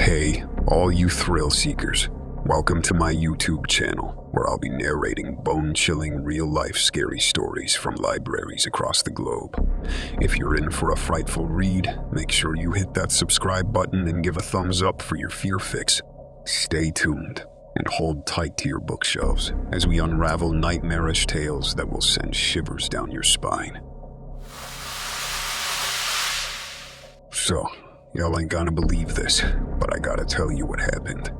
Hey, all you thrill seekers, welcome to my YouTube channel, where I'll be narrating bone-chilling, real-life scary stories from libraries across the globe. If you're in for a frightful read, make sure you hit that subscribe button and give a thumbs up for your fear fix. Stay tuned and hold tight to your bookshelves as we unravel nightmarish tales that will send shivers down your spine. So, y'all ain't gonna believe this, but I gotta tell you what happened.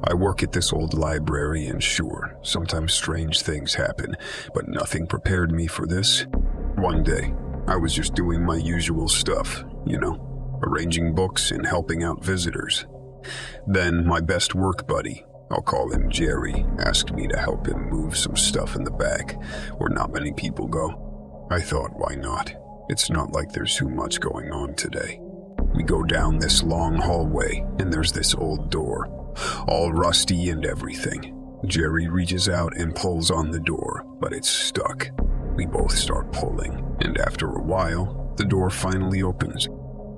I work at this old library, and sure, sometimes strange things happen, but nothing prepared me for this. One day, I was just doing my usual stuff, arranging books and helping out visitors. Then my best work buddy, I'll call him Jerry, asked me to help him move some stuff in the back, where not many people go. I thought, why not? It's not like there's too much going on today. We go down this long hallway, and there's this old door, all rusty and everything. Jerry reaches out and pulls on the door, but it's stuck. We both start pulling, and after a while, the door finally opens.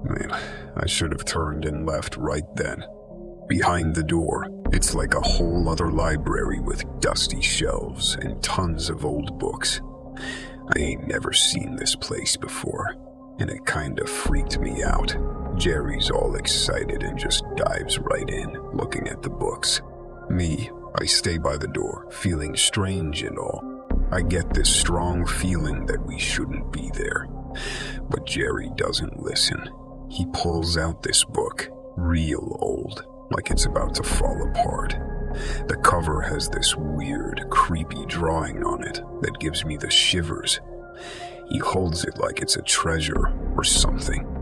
Man, I should have turned and left right then. Behind the door, it's like a whole other library with dusty shelves and tons of old books. I ain't never seen this place before, and it kind of freaked me out. Jerry's all excited and just dives right in, looking at the books. Me, I stay by the door, feeling strange and all. I get this strong feeling that we shouldn't be there. But Jerry doesn't listen. He pulls out this book, real old, like it's about to fall apart. The cover has this weird, creepy drawing on it that gives me the shivers. He holds it like it's a treasure or something.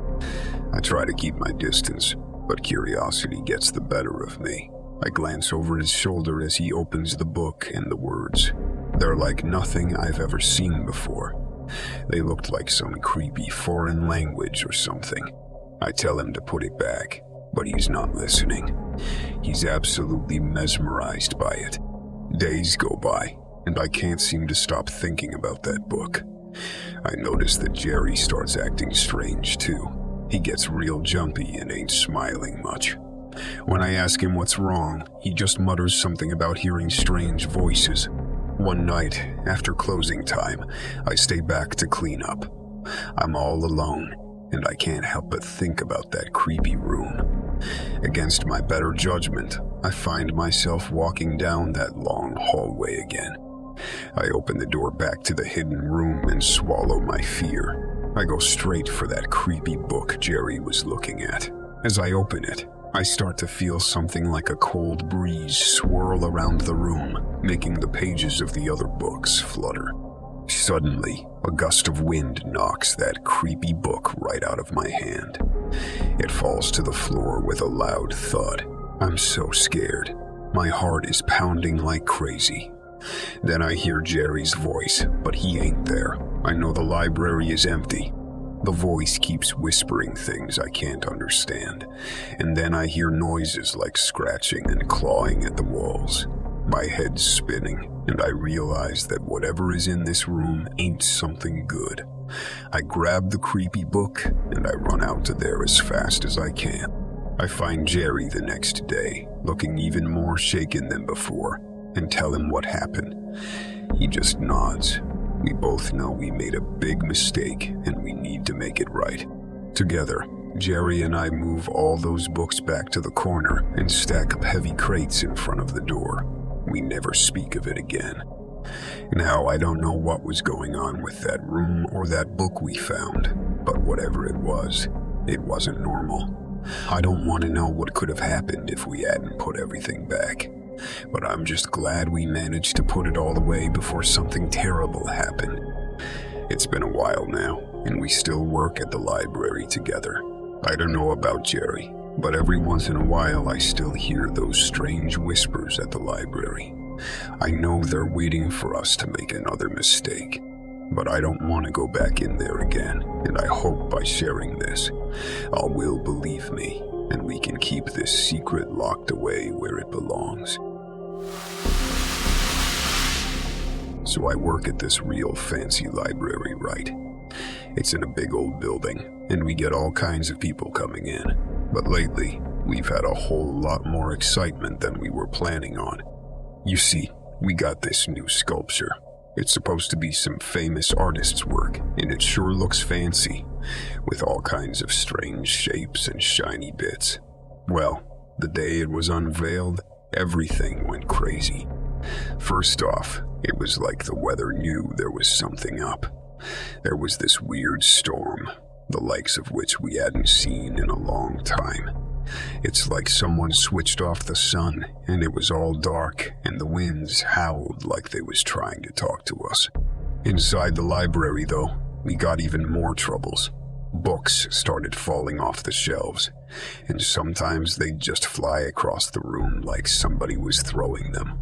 I try to keep my distance, but curiosity gets the better of me. I glance over his shoulder as he opens the book, and the words, they're like nothing I've ever seen before. They looked like some creepy foreign language or something. I tell him to put it back, but he's not listening. He's absolutely mesmerized by it. Days go by, and I can't seem to stop thinking about that book. I notice that Jerry starts acting strange too. He gets real jumpy and ain't smiling much. When I ask him what's wrong, he just mutters something about hearing strange voices. One night, after closing time, I stay back to clean up. I'm all alone, and I can't help but think about that creepy room. Against my better judgment, I find myself walking down that long hallway again. I open the door back to the hidden room and swallow my fear. I go straight for that creepy book Jerry was looking at. As I open it, I start to feel something like a cold breeze swirl around the room, making the pages of the other books flutter. Suddenly, a gust of wind knocks that creepy book right out of my hand. It falls to the floor with a loud thud. I'm so scared. My heart is pounding like crazy. Then I hear Jerry's voice, but he ain't there. I know the library is empty. The voice keeps whispering things I can't understand, and then I hear noises like scratching and clawing at the walls. My head's spinning, and I realize that whatever is in this room ain't something good. I grab the creepy book, and I run out to there as fast as I can. I find Jerry the next day, looking even more shaken than before, and tell him what happened. He just nods. We both know we made a big mistake, and we need to make it right. Together, Jerry and I move all those books back to the corner and stack up heavy crates in front of the door. We never speak of it again. Now, I don't know what was going on with that room or that book we found, but whatever it wasn't normal. I don't want to know what could have happened if we hadn't put everything back. But I'm just glad we managed to put it all away before something terrible happened. It's been a while now, and we still work at the library together. I don't know about Jerry, but every once in a while I still hear those strange whispers at the library. I know they're waiting for us to make another mistake, but I don't want to go back in there again, and I hope by sharing this, all will believe me, and we can keep this secret locked away where it belongs. So I work at this real fancy library, right? It's in a big old building, and we get all kinds of people coming in. But lately, we've had a whole lot more excitement than we were planning on. You see, we got this new sculpture. It's supposed to be some famous artist's work, and it sure looks fancy, with all kinds of strange shapes and shiny bits. Well, the day it was unveiled, everything went crazy. First off, it was like the weather knew there was something up. There was this weird storm, the likes of which we hadn't seen in a long time. It's like someone switched off the sun, and it was all dark, and the winds howled like they was trying to talk to us. Inside the library, though, we got even more troubles. Books started falling off the shelves, and sometimes they'd just fly across the room like somebody was throwing them.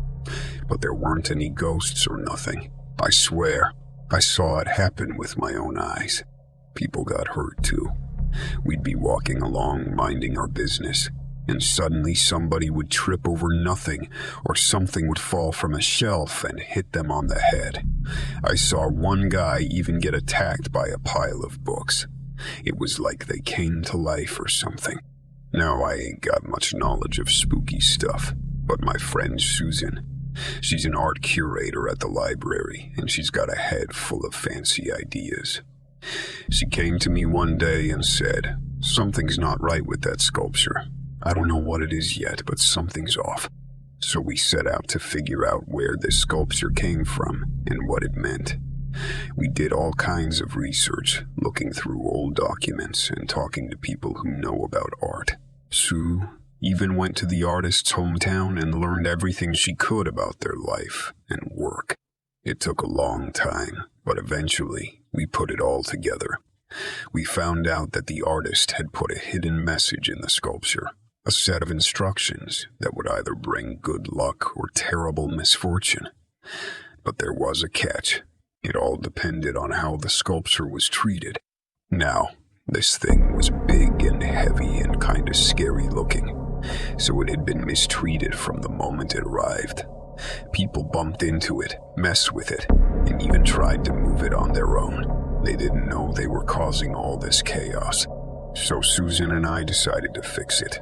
But there weren't any ghosts or nothing. I swear, I saw it happen with my own eyes. People got hurt too. We'd be walking along, minding our business, and suddenly somebody would trip over nothing, or something would fall from a shelf and hit them on the head. I saw one guy even get attacked by a pile of books. It was like they came to life or something. Now, I ain't got much knowledge of spooky stuff, but my friend Susan, she's an art curator at the library, and she's got a head full of fancy ideas. She came to me one day and said, "Something's not right with that sculpture. I don't know what it is yet, but something's off." So we set out to figure out where this sculpture came from and what it meant. We did all kinds of research, looking through old documents and talking to people who know about art. Sue even went to the artist's hometown and learned everything she could about their life and work. It took a long time, but eventually we put it all together. We found out that the artist had put a hidden message in the sculpture, a set of instructions that would either bring good luck or terrible misfortune. But there was a catch. It all depended on how the sculpture was treated. Now, this thing was big and heavy and kind of scary looking, so it had been mistreated from the moment it arrived. People bumped into it, messed with it, and even tried to move it on their own. They didn't know they were causing all this chaos. So Susan and I decided to fix it.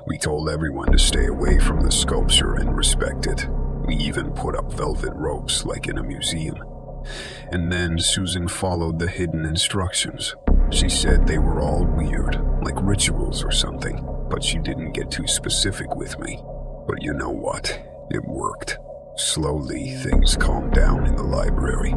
We told everyone to stay away from the sculpture and respect it. We even put up velvet ropes like in a museum. And then Susan followed the hidden instructions. She said they were all weird, like rituals or something, but she didn't get too specific with me. But you know what? It worked. Slowly, things calmed down in the library.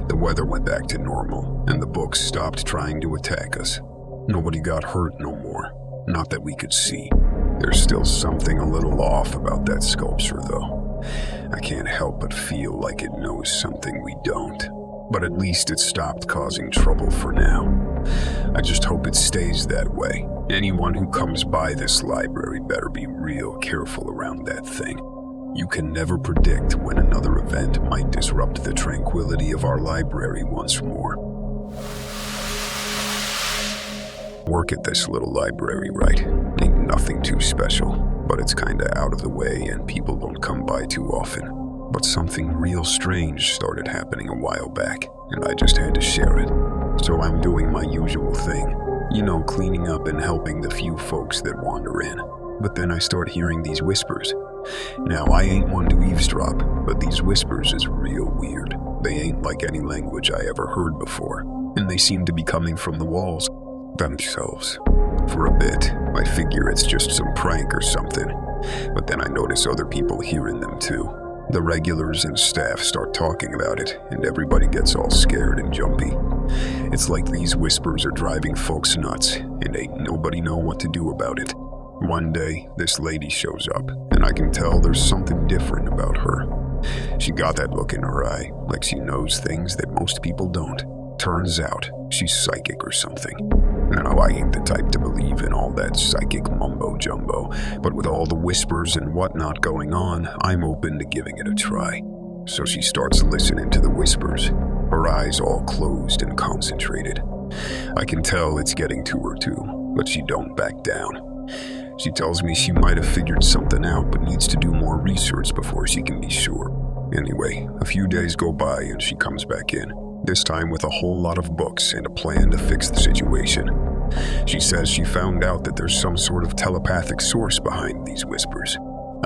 The weather went back to normal, and the books stopped trying to attack us. Nobody got hurt no more. Not that we could see. There's still something a little off about that sculpture, though. I can't help but feel like it knows something we don't. But at least it stopped causing trouble for now. I just hope it stays that way. Anyone who comes by this library better be real careful around that thing. You can never predict when another event might disrupt the tranquility of our library once more. Work at this little library, right? Ain't nothing too special, but it's kinda out of the way and people don't come by too often. But something real strange started happening a while back, and I just had to share it. So I'm doing my usual thing. You know, cleaning up and helping the few folks that wander in. But then I start hearing these whispers. Now, I ain't one to eavesdrop, but these whispers is real weird. They ain't like any language I ever heard before, and they seem to be coming from the walls themselves. For a bit, I figure it's just some prank or something, but then I notice other people hearing them too. The regulars and staff start talking about it, and everybody gets all scared and jumpy. It's like these whispers are driving folks nuts, and ain't nobody know what to do about it. One day, this lady shows up, and I can tell there's something different about her. She got that look in her eye, like she knows things that most people don't. Turns out, she's psychic or something. Now, I ain't the type to believe in all that psychic mumbo-jumbo, but with all the whispers and whatnot going on, I'm open to giving it a try. So she starts listening to the whispers, her eyes all closed and concentrated. I can tell it's getting to her too, but she don't back down. She tells me she might have figured something out, but needs to do more research before she can be sure. Anyway, a few days go by and she comes back in, this time with a whole lot of books and a plan to fix the situation. She says she found out that there's some sort of telepathic source behind these whispers.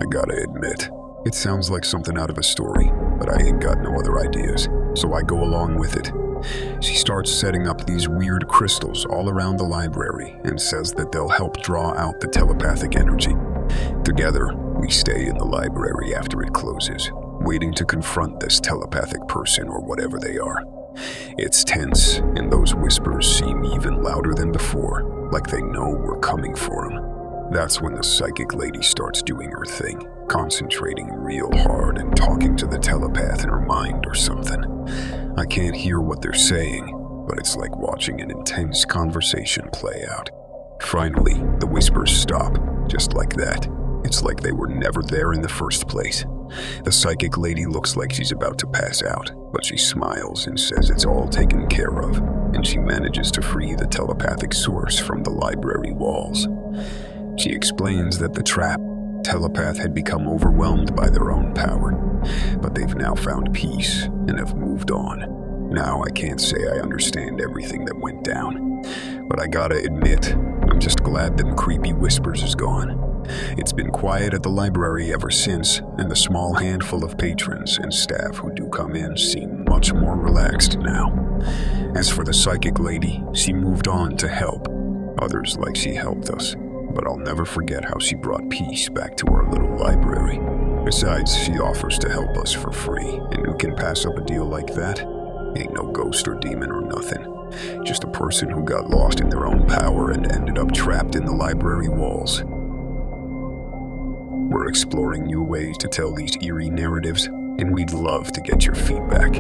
I gotta admit, it sounds like something out of a story, but I ain't got no other ideas, so I go along with it. She starts setting up these weird crystals all around the library and says that they'll help draw out the telepathic energy. Together, we stay in the library after it closes, waiting to confront this telepathic person or whatever they are. It's tense, and those whispers seem even louder than before, like they know we're coming for them. That's when the psychic lady starts doing her thing, concentrating real hard and talking to the telepath in her mind or something. I can't hear what they're saying, but it's like watching an intense conversation play out. Finally, the whispers stop, just like that. It's like they were never there in the first place. The psychic lady looks like she's about to pass out, but she smiles and says it's all taken care of, and she manages to free the telepathic source from the library walls. She explains that the trapped telepath had become overwhelmed by their own power, but they've now found peace and have moved on. Now I can't say I understand everything that went down, but I gotta admit, I'm just glad them creepy whispers is gone. It's been quiet at the library ever since, and the small handful of patrons and staff who do come in seem much more relaxed now. As for the psychic lady, she moved on to help others like she helped us, but I'll never forget how she brought peace back to our little library. Besides, she offers to help us for free, and who can pass up a deal like that? Ain't no ghost or demon or nothing. Just a person who got lost in their own power and ended up trapped in the library walls. We're exploring new ways to tell these eerie narratives, and we'd love to get your feedback.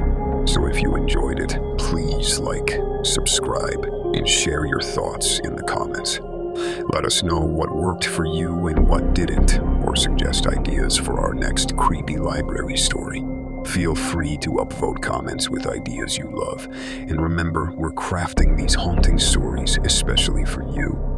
So if you enjoyed it, please like, subscribe, and share your thoughts in the comments. Let us know what worked for you and what didn't, or suggest ideas for our next creepy library story. Feel free to upvote comments with ideas you love, and remember, we're crafting these haunting stories especially for you.